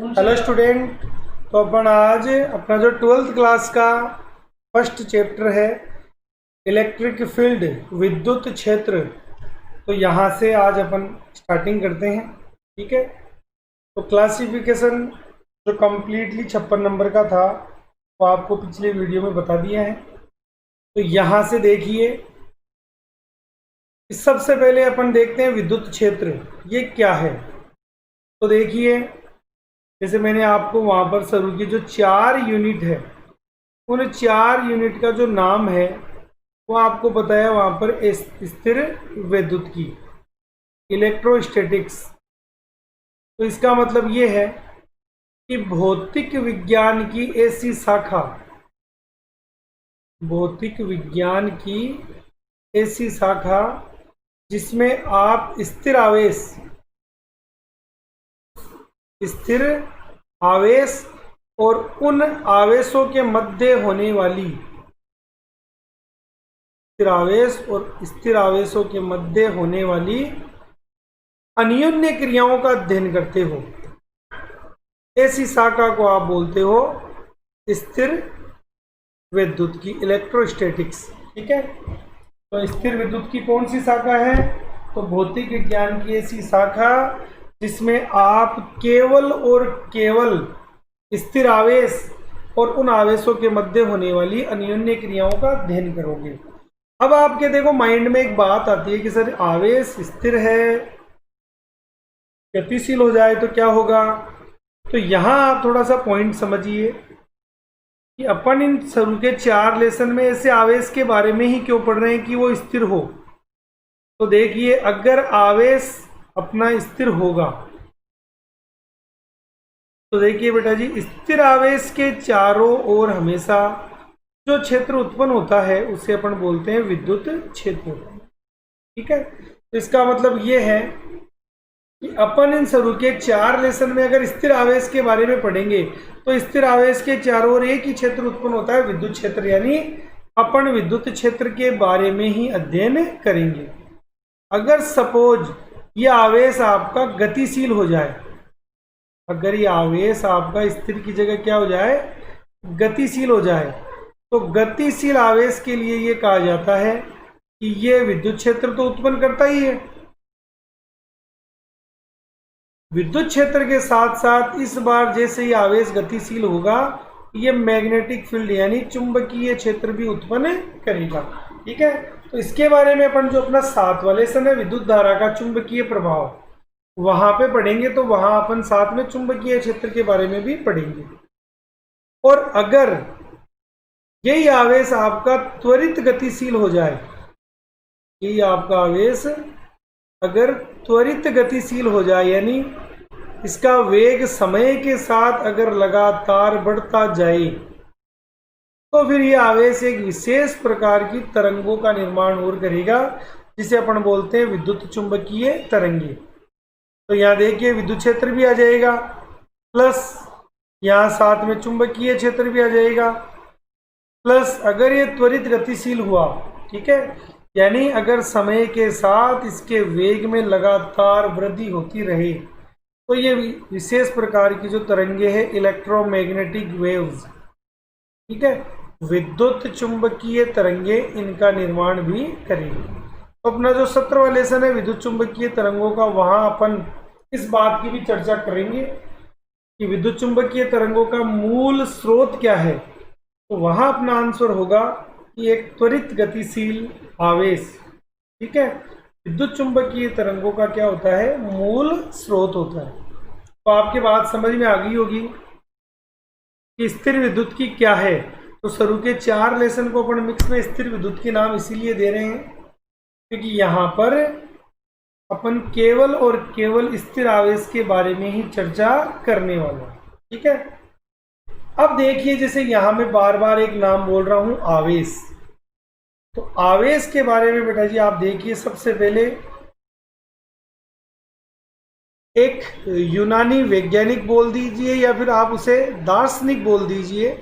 Hello student. तो अपन आज अपना जो 12th क्लास का फर्स्ट चैप्टर है इलेक्ट्रिक फील्ड, विद्युत क्षेत्र, तो यहाँ से आज अपन स्टार्टिंग करते हैं। ठीक है, तो क्लासिफिकेशन जो कम्प्लीटली 56 नंबर का था वो आपको पिछले वीडियो में बता दिया है। तो यहाँ से देखिए, सबसे पहले अपन देखते हैं विद्युत क्षेत्र ये क्या है। तो देखिए, जैसे मैंने आपको वहाँ पर शुरू की, जो 4 यूनिट है उन 4 यूनिट का जो नाम है वो आपको बताया वहाँ पर स्थिर विद्युत की, इलेक्ट्रोस्टैटिक्स। तो इसका मतलब ये है कि भौतिक विज्ञान की ऐसी शाखा, भौतिक विज्ञान की ऐसी शाखा जिसमें आप स्थिर आवेश और उन आवेशों के मध्य होने वाली, स्थिर आवेश और स्थिर आवेशों के मध्य होने वाली अन्योन्य क्रियाओं का अध्ययन करते हो, ऐसी शाखा को आप बोलते हो स्थिर विद्युत की, इलेक्ट्रोस्टैटिक्स। ठीक है, तो स्थिर विद्युत की कौन सी शाखा है? तो भौतिक विज्ञान की ऐसी शाखा जिसमें आप केवल और केवल स्थिर आवेश और उन आवेशों के मध्य होने वाली अन्योन्य क्रियाओं का अध्ययन करोगे। अब आपके देखो माइंड में एक बात आती है कि सर आवेश स्थिर है, गतिशील हो जाए तो क्या होगा? तो यहाँ आप थोड़ा सा पॉइंट समझिए कि अपन इन शुरू के 4 लेसन में ऐसे आवेश के बारे में ही क्यों पढ़ रहे हैं कि वो स्थिर हो। तो देखिए, अगर आवेश अपना स्थिर होगा तो देखिए बेटा जी, स्थिर आवेश के चारों ओर हमेशा जो क्षेत्र उत्पन्न होता है उसे अपन बोलते हैं विद्युत क्षेत्र। ठीक है, तो इसका मतलब ये है कि अपन इन शुरू के 4 लेसन में अगर स्थिर आवेश के बारे में पढ़ेंगे तो स्थिर आवेश के चारों ओर एक ही क्षेत्र उत्पन्न होता है, विद्युत क्षेत्र, यानी अपन विद्युत क्षेत्र के बारे में ही अध्ययन करेंगे। अगर सपोज ये आवेश आपका गतिशील हो जाए, अगर ये आवेश आपका स्थिर की जगह क्या हो जाए, गतिशील हो जाए, तो गतिशील आवेश के लिए ये कहा जाता है कि ये विद्युत क्षेत्र तो उत्पन्न करता ही है। विद्युत क्षेत्र के साथ साथ इस बार जैसे ही आवेश गतिशील होगा, ये मैग्नेटिक फील्ड यानी चुंबकीय क्षेत्र भी उत्पन्न करेगा। ठीक है, तो इसके बारे में अपन जो अपना 7वां लेसन है विद्युत धारा का चुंबकीय प्रभाव, वहां पे पढ़ेंगे। तो वहां अपन साथ में चुंबकीय क्षेत्र के बारे में भी पढ़ेंगे। और अगर यही आवेश आपका त्वरित गतिशील हो जाए, यही आपका आवेश अगर त्वरित गतिशील हो जाए यानी इसका वेग समय के साथ अगर लगातार बढ़ता जाए, तो फिर ये आवेश एक विशेष प्रकार की तरंगों का निर्माण और करेगा जिसे अपन बोलते हैं विद्युत चुंबकीय तरंगे। तो यहाँ देखिए विद्युत क्षेत्र भी आ जाएगा, प्लस यहाँ साथ में चुंबकीय क्षेत्र भी आ जाएगा, प्लस अगर ये त्वरित गतिशील हुआ, ठीक है, यानी अगर समय के साथ इसके वेग में लगातार वृद्धि होती रहे, तो ये विशेष प्रकार की जो तरंगे हैं इलेक्ट्रोमैग्नेटिक वेव्स, ठीक है, विद्युत चुंबकीय तरंगे, इनका निर्माण भी करेंगे। तो अपना जो 17वां लेसन है विद्युत चुंबकीय तरंगों का, वहां अपन इस बात की भी चर्चा करेंगे कि विद्युत चुंबकीय तरंगों का मूल स्रोत क्या है। तो वहां अपना आंसर होगा कि एक त्वरित गतिशील आवेश, ठीक है, विद्युत चुंबकीय तरंगों का क्या होता है, मूल स्रोत होता है। तो आपकी बात समझ में आ गई होगी कि स्थिर विद्युत की क्या है। तो शुरू के 4 लेसन को अपन मिक्स में स्थिर विद्युत के नाम इसीलिए दे रहे हैं क्योंकि यहाँ पर अपन केवल और केवल स्थिर आवेश के बारे में ही चर्चा करने वाले हैं। ठीक है, अब देखिए, जैसे यहां मैं बार बार एक नाम बोल रहा हूं, आवेश। तो आवेश के बारे में बेटा जी आप देखिए, सबसे पहले एक यूनानी वैज्ञानिक बोल दीजिए या फिर आप उसे दार्शनिक बोल दीजिए,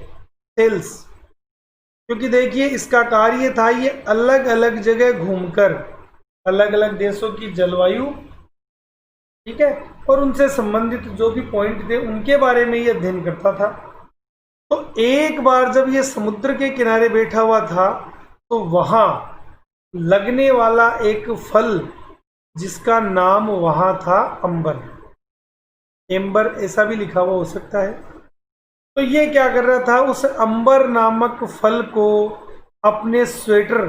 थेल्स। क्योंकि देखिए इसका कार्य था ये अलग अलग जगह घूमकर अलग अलग देशों की जलवायु ठीक है, और उनसे संबंधित जो भी पॉइंट थे उनके बारे में ये अध्ययन करता था। तो एक बार जब ये समुद्र के किनारे बैठा हुआ था तो वहां लगने वाला एक फल जिसका नाम वहां था अंबर, एम्बर ऐसा भी लिखा हुआ हो सकता है। तो ये क्या कर रहा था, उस अंबर नामक फल को अपने स्वेटर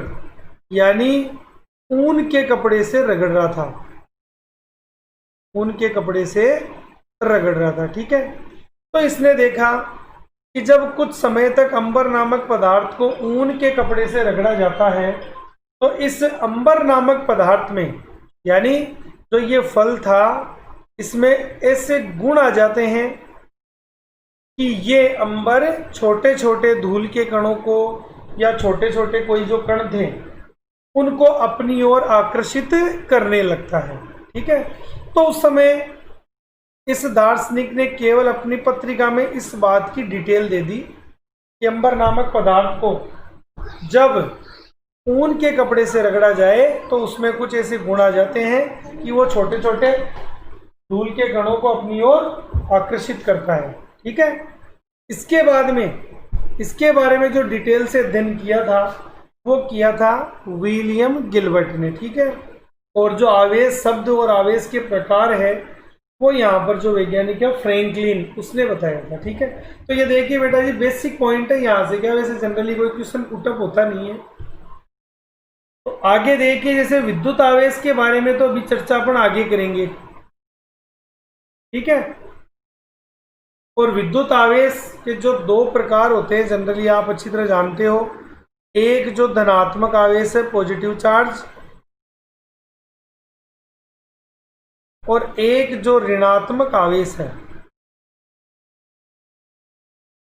यानी ऊन के कपड़े से रगड़ रहा था, ऊन के कपड़े से रगड़ रहा था। ठीक है, तो इसने देखा कि जब कुछ समय तक अंबर नामक पदार्थ को ऊन के कपड़े से रगड़ा जाता है तो इस अंबर नामक पदार्थ में यानी जो ये फल था इसमें ऐसे गुण आ जाते हैं कि ये अंबर छोटे छोटे धूल के कणों को या छोटे छोटे कोई जो कण थे उनको अपनी ओर आकर्षित करने लगता है। ठीक है, तो उस समय इस दार्शनिक ने केवल अपनी पत्रिका में इस बात की डिटेल दे दी कि अंबर नामक पदार्थ को जब ऊन के कपड़े से रगड़ा जाए तो उसमें कुछ ऐसे गुण आ जाते हैं कि वो छोटे छोटे धूल के कणों को अपनी ओर आकर्षित करता है। ठीक है, इसके बाद में इसके बारे में जो डिटेल से अध्ययन किया था वो किया था विलियम गिलबर्ट ने। ठीक है, और जो आवेश शब्द और आवेश के प्रकार है वो यहाँ पर जो वैज्ञानिक है फ्रैंकलिन उसने बताया था। ठीक है, तो ये देखिए बेटा जी बेसिक पॉइंट है यहाँ से, क्या वैसे जनरली कोई क्वेश्चन पुटअप होता नहीं है। तो आगे देखिए जैसे विद्युत आवेश के बारे में तो अभी चर्चा अपन आगे करेंगे। ठीक है, और विद्युत आवेश के जो दो प्रकार होते हैं जनरली आप अच्छी तरह जानते हो, एक जो धनात्मक आवेश है पॉजिटिव चार्ज और एक जो ऋणात्मक आवेश है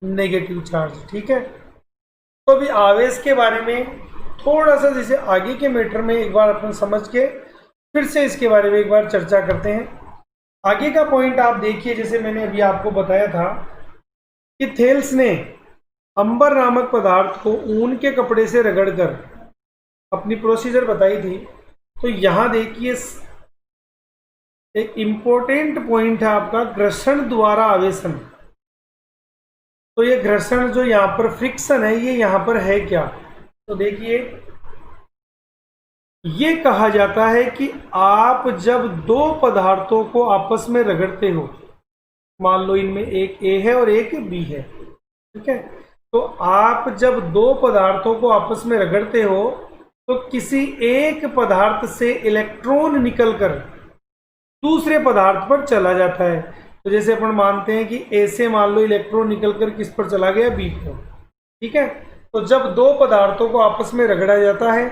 नेगेटिव चार्ज। ठीक है, तो अभी आवेश के बारे में थोड़ा सा जैसे आगे के मैटर में एक बार अपन समझ के फिर से इसके बारे में एक बार चर्चा करते हैं। आगे का पॉइंट आप देखिए, जैसे मैंने अभी आपको बताया था कि थेल्स ने अंबर नामक पदार्थ को ऊन के कपड़े से रगड़कर अपनी प्रोसीजर बताई थी। तो यहां देखिए एक इंपॉर्टेंट पॉइंट है आपका घर्षण द्वारा आवेशन। तो ये घर्षण जो यहाँ पर फ्रिक्शन है ये यहाँ पर है क्या, तो देखिए ये कहा जाता है कि आप जब दो पदार्थों को आपस में रगड़ते हो, मान लो इनमें एक ए है और एक बी है। ठीक है, तो आप जब दो पदार्थों को आपस में रगड़ते हो तो किसी एक पदार्थ से इलेक्ट्रॉन निकलकर दूसरे पदार्थ पर चला जाता है। तो जैसे अपन मानते हैं कि ए से मान लो इलेक्ट्रॉन निकलकर किस पर चला गया, बी पर। ठीक है, तो जब दो पदार्थों को आपस में रगड़ा जाता है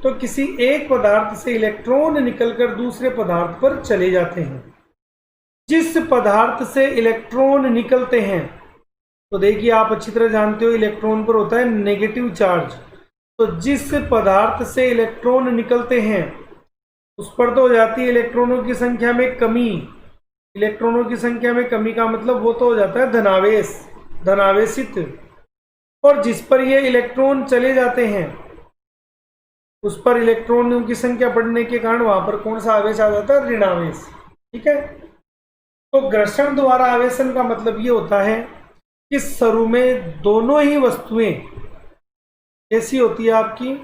तो किसी एक पदार्थ से इलेक्ट्रॉन निकलकर दूसरे पदार्थ पर चले जाते हैं। जिस पदार्थ से इलेक्ट्रॉन निकलते हैं, तो देखिए आप अच्छी तरह जानते हो इलेक्ट्रॉन पर होता है नेगेटिव चार्ज। तो जिस पदार्थ से इलेक्ट्रॉन निकलते हैं उस पर तो हो जाती है इलेक्ट्रॉनों की संख्या में कमी। इलेक्ट्रॉनों की संख्या में कमी का मतलब वो तो हो जाता है धनावेश, धनावेशित। और जिस पर ये इलेक्ट्रॉन चले जाते हैं उस पर इलेक्ट्रॉनों की संख्या बढ़ने के कारण वहां पर कौन सा आवेश आ जाता है, ऋणावेश। ठीक है, तो घर्षण द्वारा आवेशन का मतलब ये होता है कि शुरू में दोनों ही वस्तुएं कैसी होती है आपकी,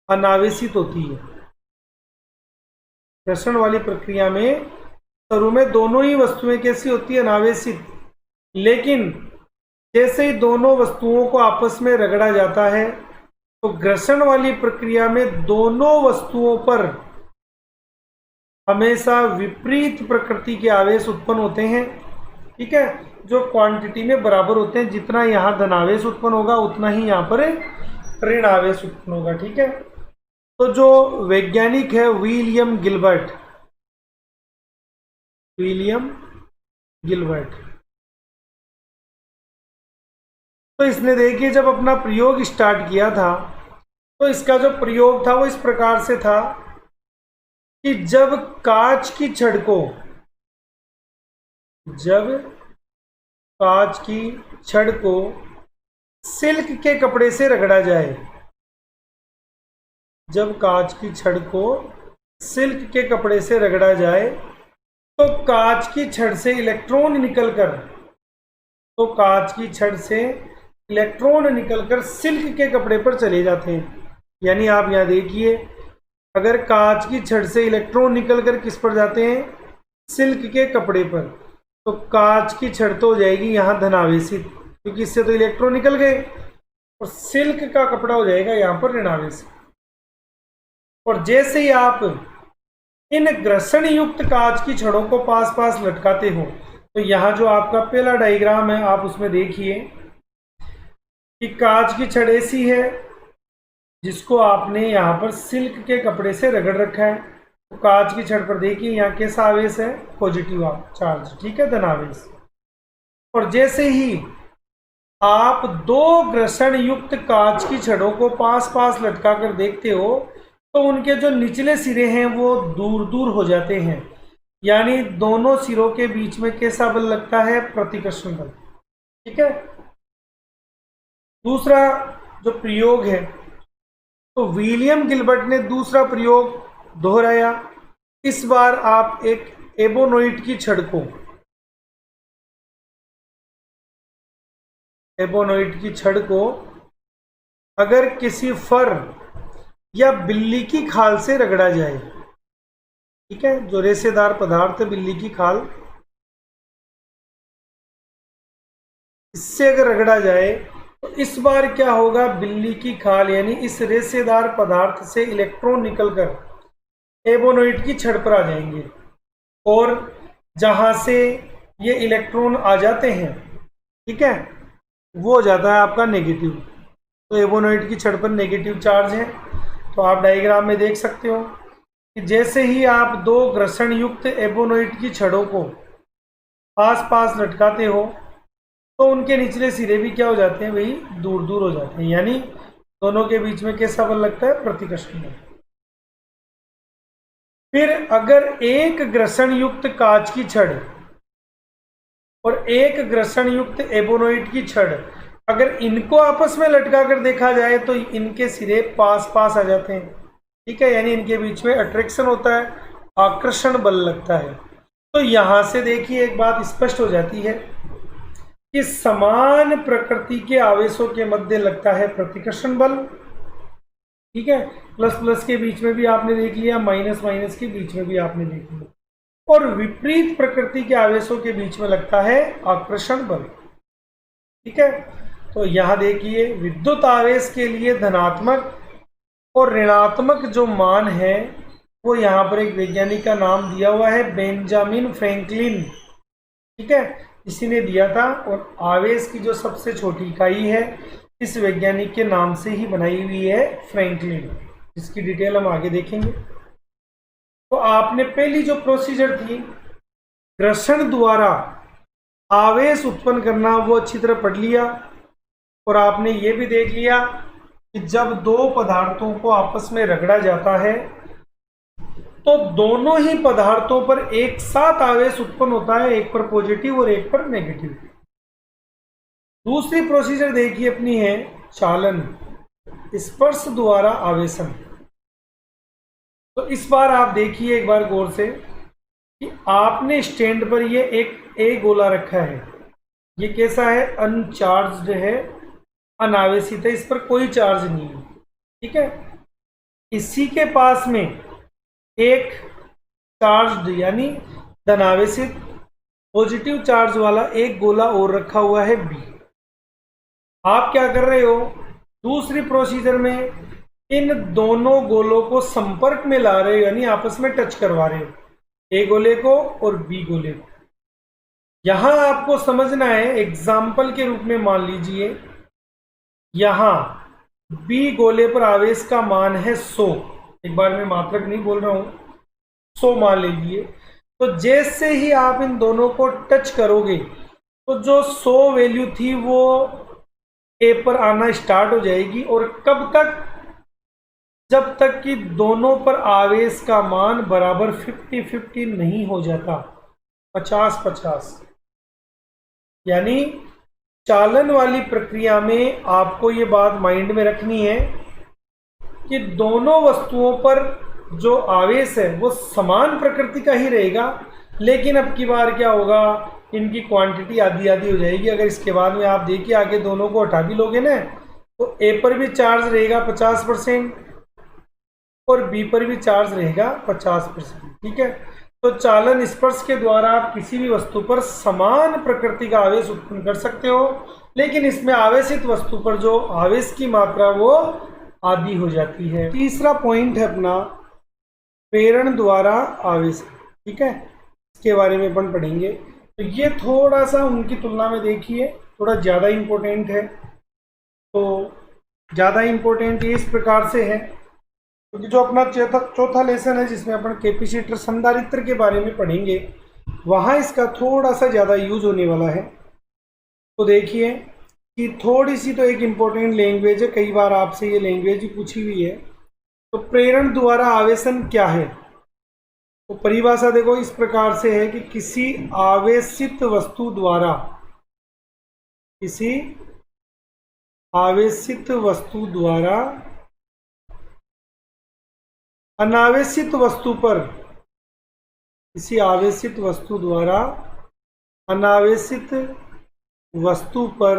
अनावेशित होती है। घर्षण वाली प्रक्रिया में शुरू में दोनों ही वस्तुएं कैसी होती है, अनावेशित। लेकिन जैसे ही दोनों वस्तुओं को आपस में रगड़ा जाता है तो घर्षण वाली प्रक्रिया में दोनों वस्तुओं पर हमेशा विपरीत प्रकृति के आवेश उत्पन्न होते हैं। ठीक है, जो क्वांटिटी में बराबर होते हैं। जितना यहाँ धनावेश उत्पन्न होगा उतना ही यहाँ पर ऋण आवेश उत्पन्न होगा। ठीक है, तो जो वैज्ञानिक है विलियम गिलबर्ट, विलियम गिलबर्ट, तो इसने देखिए जब अपना प्रयोग स्टार्ट किया था तो इसका जो प्रयोग था वो इस प्रकार से था कि जब कांच की छड़ को, जब कांच की छड़ को सिल्क के कपड़े से रगड़ा जाए, जब कांच की छड़ को सिल्क के कपड़े से रगड़ा जाए तो कांच की छड़ से इलेक्ट्रॉन निकलकर सिल्क के कपड़े पर चले जाते हैं। यानी आप यहाँ देखिए, अगर कांच की छड़ से इलेक्ट्रॉन निकलकर किस पर जाते हैं, सिल्क के कपड़े पर, तो कांच की छड़ तो हो जाएगी यहाँ धनावेशित, क्योंकि इससे तो इलेक्ट्रॉन निकल गए, और सिल्क का कपड़ा हो जाएगा यहाँ पर ऋणावेशित। और जैसे ही आप इन घर्षण युक्त कांच की छड़ों को पास पास लटकाते हो, तो यहाँ जो आपका पहला डायग्राम है आप उसमें देखिए कि कांच की छड़ ऐसी है जिसको आपने यहाँ पर सिल्क के कपड़े से रगड़ रखा है। तो कांच की छड़ पर देखिए यहाँ कैसा आवेश है, पॉजिटिव चार्ज, ठीक है, धनावेश। और जैसे ही आप दो घर्षण युक्त कांच की छड़ों को पास पास लटका कर देखते हो, तो उनके जो निचले सिरे हैं वो दूर दूर हो जाते हैं। यानी दोनों सिरों के बीच में कैसा बल लगता है, प्रतिकर्षण बल, ठीक है। दूसरा जो प्रयोग है, तो विलियम गिलबर्ट ने दूसरा प्रयोग दोहराया। इस बार आप एक एबोनोइट की छड़ को अगर किसी फर या बिल्ली की खाल से रगड़ा जाए, ठीक है, जो रेशेदार पदार्थ है बिल्ली की खाल, इससे अगर रगड़ा जाए तो इस बार क्या होगा, बिल्ली की खाल यानी इस रेशेदार पदार्थ से इलेक्ट्रॉन निकलकर एबोनोइट की छड़ पर आ जाएंगे, और जहां से ये इलेक्ट्रॉन आ जाते हैं, ठीक है, वो हो जाता है आपका नेगेटिव। तो एबोनोइट की छड़ पर नेगेटिव चार्ज है। तो आप डायग्राम में देख सकते हो कि जैसे ही आप दो घर्षण युक्त एबोनोइट की छड़ों को पास पास लटकाते हो, तो उनके निचले सिरे भी क्या हो जाते हैं, वही दूर दूर हो जाते हैं। यानी दोनों के बीच में कैसा बल लगता है, प्रतिकर्षण बल। फिर अगर एक घर्षण युक्त कांच की छड़ और एक घर्षण युक्त एबोनोइट की छड़, अगर इनको आपस में लटका कर देखा जाए तो इनके सिरे पास पास आ जाते हैं, ठीक है, यानी इनके बीच में अट्रैक्शन होता है, आकर्षण बल लगता है। तो यहां से देखिए एक बात स्पष्ट हो जाती है कि समान प्रकृति के आवेशों के मध्य लगता है प्रतिकर्षण बल, ठीक है, प्लस प्लस के बीच में भी आपने देख लिया, माइनस माइनस के बीच में भी आपने देख लिया, और विपरीत प्रकृति के आवेशों के बीच में लगता है आकर्षण बल, ठीक है। तो यहां देखिए विद्युत आवेश के लिए धनात्मक और ऋणात्मक जो मान है वो यहाँ पर एक वैज्ञानिक का नाम दिया हुआ है, बेंजामिन फ्रैंकलिन, ठीक है, इसी ने दिया था। और आवेश की जो सबसे छोटी इकाई है इस वैज्ञानिक के नाम से ही बनाई हुई है, फ्रैंकलिन, जिसकी डिटेल हम आगे देखेंगे। तो आपने पहली जो प्रोसीजर थी घर्षण द्वारा आवेश उत्पन्न करना, वो अच्छी तरह पढ़ लिया। और आपने ये भी देख लिया कि जब दो पदार्थों को आपस में रगड़ा जाता है तो दोनों ही पदार्थों पर एक साथ आवेश उत्पन्न होता है, एक पर पॉजिटिव और एक पर नेगेटिव। दूसरी प्रोसीजर देखिए अपनी है चालन, स्पर्श द्वारा आवेशन। तो इस बार आप देखिए एक बार गौर से कि आपने स्टैंड पर ये एक ए गोला रखा है, ये कैसा है, अनचार्ज्ड है, अनावेशित है, इस पर कोई चार्ज नहीं है, ठीक है। इसी के पास में एक चार्ज्ड यानी धनावेशित पॉजिटिव चार्ज वाला एक गोला और रखा हुआ है बी। आप क्या कर रहे हो, दूसरी प्रोसीजर में इन दोनों गोलों को संपर्क में ला रहे हो, यानी आपस में टच करवा रहे हो, ए गोले को और बी गोले को। यहां आपको समझना है, एग्जाम्पल के रूप में मान लीजिए यहां बी गोले पर आवेश का मान है 100, एक बार मैं मात्रक नहीं बोल रहा हूं, 100 मान लीजिए। तो जैसे ही आप इन दोनों को टच करोगे तो जो 100 वैल्यू थी वो ए पर आना स्टार्ट हो जाएगी, और कब तक, जब तक कि दोनों पर आवेश का मान बराबर 50-50 नहीं हो जाता, 50-50। यानी चालन वाली प्रक्रिया में आपको ये बात माइंड में रखनी है कि दोनों वस्तुओं पर जो आवेश है वो समान प्रकृति का ही रहेगा, लेकिन अब की बार क्या होगा, इनकी क्वांटिटी आधी आधी हो जाएगी। अगर इसके बाद में आप देखिए आगे दोनों को हटा भी लोगे ना, तो ए पर भी चार्ज रहेगा 50% और बी पर भी चार्ज रहेगा 50%। ठीक है, तो चालन स्पर्श के द्वारा आप किसी भी वस्तु पर समान प्रकृति का आवेश उत्पन्न कर सकते हो, लेकिन इसमें आवेशित वस्तु पर जो आवेश की मात्रा वो आधी हो जाती है। तीसरा पॉइंट है अपना प्रेरण द्वारा आवेश। ठीक है, इसके बारे में अपन पढ़ेंगे। तो ये थोड़ा सा उनकी तुलना में देखिए थोड़ा ज़्यादा इम्पोर्टेंट है। तो ज़्यादा इम्पोर्टेंट ये इस प्रकार से है, क्योंकि जो अपना चौथा लेसन है जिसमें अपन कैपेसिटर संधारित्र के बारे में पढ़ेंगे, वहाँ इसका थोड़ा सा ज़्यादा यूज होने वाला है। तो देखिए कि थोड़ी सी तो एक इम्पोर्टेंट लैंग्वेज है, कई बार आपसे ये लैंग्वेज भी पूछी हुई है। तो प्रेरण द्वारा आवेशन क्या है? तो परिभाषा देखो इस प्रकार से है कि किसी आवेशित वस्तु द्वारा, किसी आवेशित वस्तु द्वारा अनावेशित वस्तु पर, किसी आवेशित वस्तु द्वारा अनावेशित वस्तु पर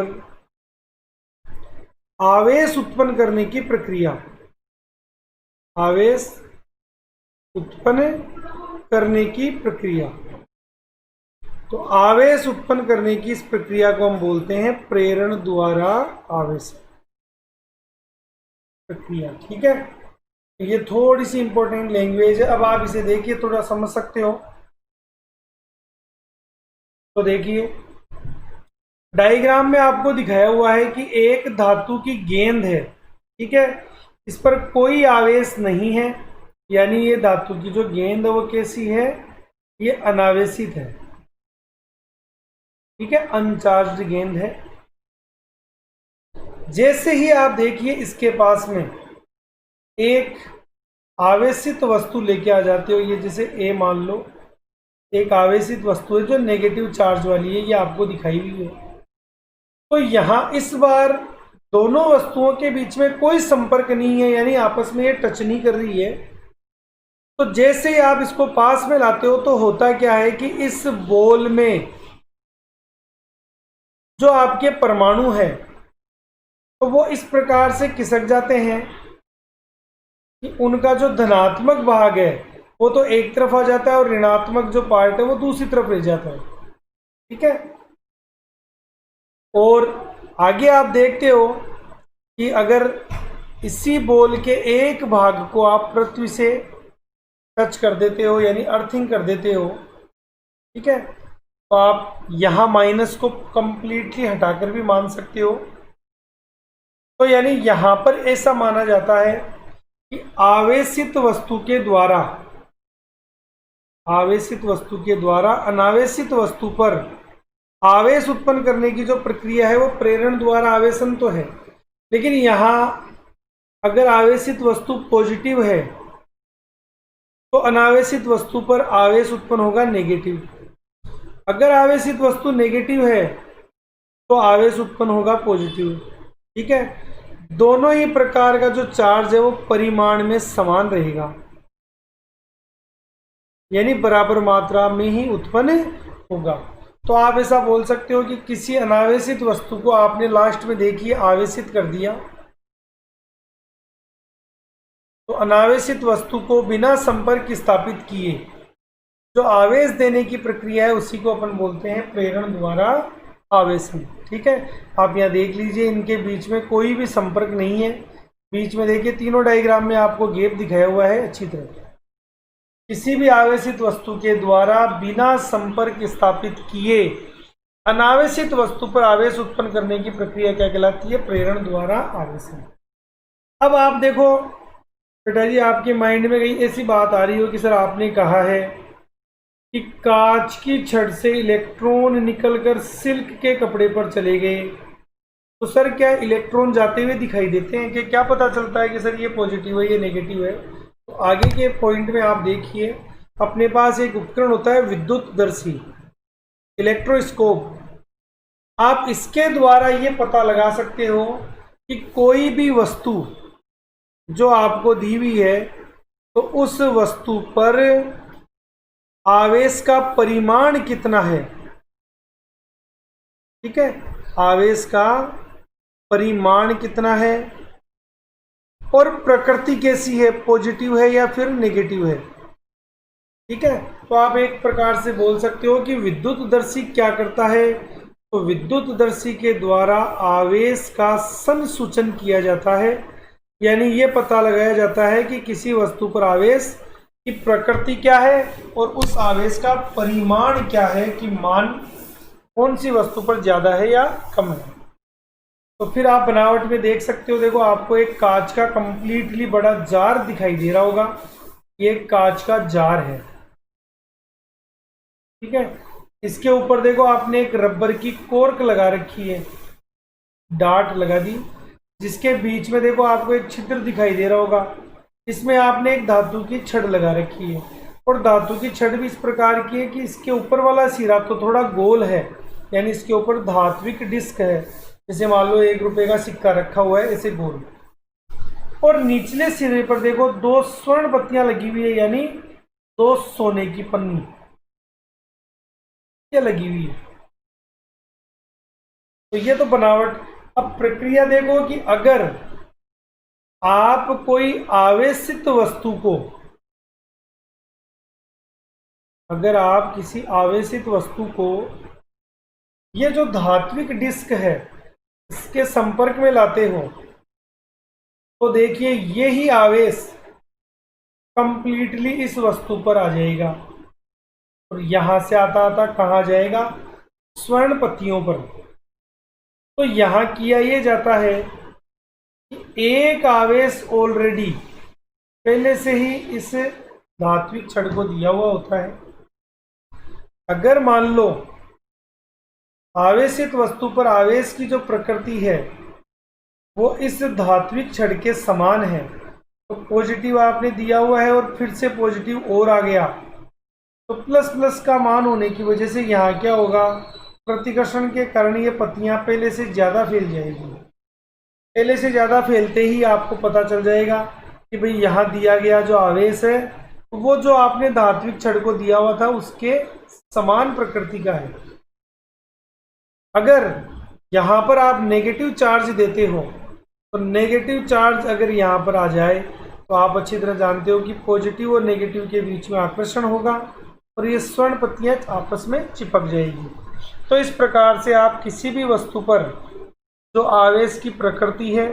आवेश उत्पन्न करने की प्रक्रिया, आवेश उत्पन्न करने की प्रक्रिया। तो आवेश उत्पन्न करने की इस प्रक्रिया को हम बोलते हैं प्रेरण द्वारा आवेश प्रक्रिया। ठीक है, ये थोड़ी सी इंपॉर्टेंट लैंग्वेज है। अब आप इसे देखिए थोड़ा समझ सकते हो। तो देखिए डायग्राम में आपको दिखाया हुआ है कि एक धातु की गेंद है। ठीक है, इस पर कोई आवेश नहीं है, यानी ये धातु की जो गेंद है वो कैसी है, ये अनावेशित है। ठीक है, अनचार्ज्ड गेंद है। जैसे ही आप देखिए इसके पास में एक आवेशित वस्तु लेके आ जाते हो, ये जैसे ए मान लो एक आवेशित वस्तु है जो नेगेटिव चार्ज वाली है, ये आपको दिखाई हुई है। तो यहां इस बार दोनों वस्तुओं के बीच में कोई संपर्क नहीं है, यानी आपस में ये टच नहीं कर रही है। तो जैसे ही आप इसको पास में लाते हो तो होता क्या है कि इस बॉल में जो आपके परमाणु है तो वो इस प्रकार से खिसक जाते हैं कि उनका जो धनात्मक भाग है वो तो एक तरफ आ जाता है और ऋणात्मक जो पार्ट है वो दूसरी तरफ रह जाता है। ठीक है, और आगे आप देखते हो कि अगर इसी बॉल के एक भाग को आप पृथ्वी से टच कर देते हो, यानी अर्थिंग कर देते हो, ठीक है, तो आप यहाँ माइनस को कंप्लीटली हटाकर भी मान सकते हो। तो यानी यहाँ पर ऐसा माना जाता है कि आवेशित वस्तु के द्वारा, आवेशित वस्तु के द्वारा अनावेशित वस्तु पर आवेश उत्पन्न करने की जो प्रक्रिया है वो प्रेरण द्वारा आवेशन तो है, लेकिन यहाँ अगर आवेशित वस्तु पॉजिटिव है तो अनावेशित वस्तु पर आवेश उत्पन्न होगा नेगेटिव। अगर आवेशित वस्तु नेगेटिव है तो आवेश उत्पन्न होगा पॉजिटिव। ठीक है, दोनों ही प्रकार का जो चार्ज है वो परिमाण में समान रहेगा, यानी बराबर मात्रा में ही उत्पन्न होगा। तो आप ऐसा बोल सकते हो कि किसी अनावेशित वस्तु को आपने लास्ट में देखिए आवेशित कर दिया, तो अनावेशित वस्तु को बिना संपर्क स्थापित किए जो आवेश देने की प्रक्रिया है उसी को अपन बोलते हैं प्रेरण द्वारा आवेशन। ठीक है, आप यहाँ देख लीजिए इनके बीच में कोई भी संपर्क नहीं है। बीच में देखिए तीनों डायग्राम में आपको गैप दिखाया हुआ है अच्छी तरह। किसी भी आवेशित वस्तु के द्वारा बिना संपर्क स्थापित किए अनावेशित वस्तु पर आवेश उत्पन्न करने की प्रक्रिया क्या कहलाती है, प्रेरण द्वारा आवेशन। अब आप देखो बेटा जी, आपके माइंड में कहीं ऐसी बात आ रही हो कि सर आपने कहा है कि कांच की छड़ से इलेक्ट्रॉन निकलकर सिल्क के कपड़े पर चले गए, तो सर क्या इलेक्ट्रॉन जाते हुए दिखाई देते हैं? कि क्या पता चलता है कि सर ये पॉजिटिव है ये नेगेटिव है? तो आगे के पॉइंट में आप देखिए, अपने पास एक उपकरण होता है विद्युतदर्शी, इलेक्ट्रोस्कोप। आप इसके द्वारा ये पता लगा सकते हो कि कोई भी वस्तु जो आपको दी हुई है तो उस वस्तु पर आवेश का परिमाण कितना है, ठीक है, आवेश का परिमाण कितना है और प्रकृति कैसी है, पॉजिटिव है या फिर नेगेटिव है। ठीक है, तो आप एक प्रकार से बोल सकते हो कि विद्युतदर्शी क्या करता है, तो विद्युतदर्शी के द्वारा आवेश का संसूचन किया जाता है, यानी ये पता लगाया जाता है कि किसी वस्तु पर आवेश की प्रकृति क्या है और उस आवेश का परिमाण क्या है, कि मान कौन सी वस्तु पर ज्यादा है या कम है। तो फिर आप बनावट में देख सकते हो, देखो आपको एक कांच का कंप्लीटली बड़ा जार दिखाई दे रहा होगा, ये कांच का जार है, ठीक है। इसके ऊपर देखो आपने एक रबर की कोर्क लगा रखी है, डाट लगा दी, जिसके बीच में देखो आपको एक छिद्र दिखाई दे रहा होगा, इसमें आपने एक धातु की छड़ लगा रखी है, और धातु की छड़ भी इस प्रकार की है कि इसके ऊपर वाला सिरा तो थोड़ा गोल है, यानी इसके ऊपर धात्विक डिस्क है, जैसे मान लो 1 रुपए का सिक्का रखा हुआ है ऐसे गोल, और निचले सिरे पर देखो 2 स्वर्ण पत्तियां लगी हुई है, यानी 2 सोने की पन्नी लगी हुई है। तो ये तो बनावट। अब प्रक्रिया देखो कि अगर आप कोई आवेशित वस्तु को, अगर आप किसी आवेशित वस्तु को ये जो धात्विक डिस्क है इसके संपर्क में लाते हो, तो देखिए ये ही आवेश कंप्लीटली इस वस्तु पर आ जाएगा, और यहां से आता आता कहाँ जाएगा, स्वर्ण पत्तियों पर। तो यहां किया ये जाता है कि एक आवेश ऑलरेडी पहले से ही इस धात्विक छड़ को दिया हुआ होता है। अगर मान लो आवेशित वस्तु पर आवेश की जो प्रकृति है वो इस धात्विक छड़ के समान है, तो पॉजिटिव आपने दिया हुआ है और फिर से पॉजिटिव और आ गया, तो प्लस प्लस का मान होने की वजह से यहाँ क्या होगा, प्रतिकर्षण के कारण ये पत्तियां पहले से ज़्यादा फैल जाएगी। पहले से ज़्यादा फैलते ही आपको पता चल जाएगा कि भाई यहाँ दिया गया जो आवेश है वो जो आपने धात्विक छड़ को दिया हुआ था उसके समान प्रकृति का है। अगर यहाँ पर आप नेगेटिव चार्ज देते हो, तो नेगेटिव चार्ज अगर यहाँ पर आ जाए तो आप अच्छी तरह जानते हो कि पॉजिटिव और नेगेटिव के बीच में आकर्षण होगा और ये स्वर्ण पत्तियां आपस में चिपक जाएगी। तो इस प्रकार से आप किसी भी वस्तु पर जो आवेश की प्रकृति है,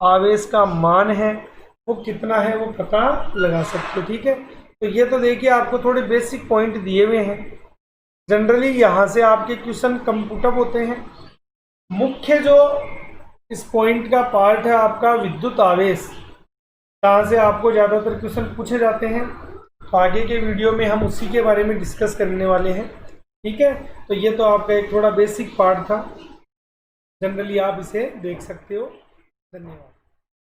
आवेश का मान है, वो कितना है वो पता लगा सकते हो। ठीक है, तो ये तो देखिए आपको थोड़े बेसिक पॉइंट दिए हुए हैं। जनरली यहाँ से आपके क्वेश्चन कंप्यूटर होते हैं। मुख्य जो इस पॉइंट का पार्ट है आपका विद्युत आवेश, जहाँ से आपको ज़्यादातर क्वेश्चन पूछे जाते हैं, तो आगे के वीडियो में हम उसी के बारे में डिस्कस करने वाले हैं। ठीक है, तो ये तो आपका एक थोड़ा बेसिक पार्ट था, जनरली आप इसे देख सकते हो। धन्यवाद।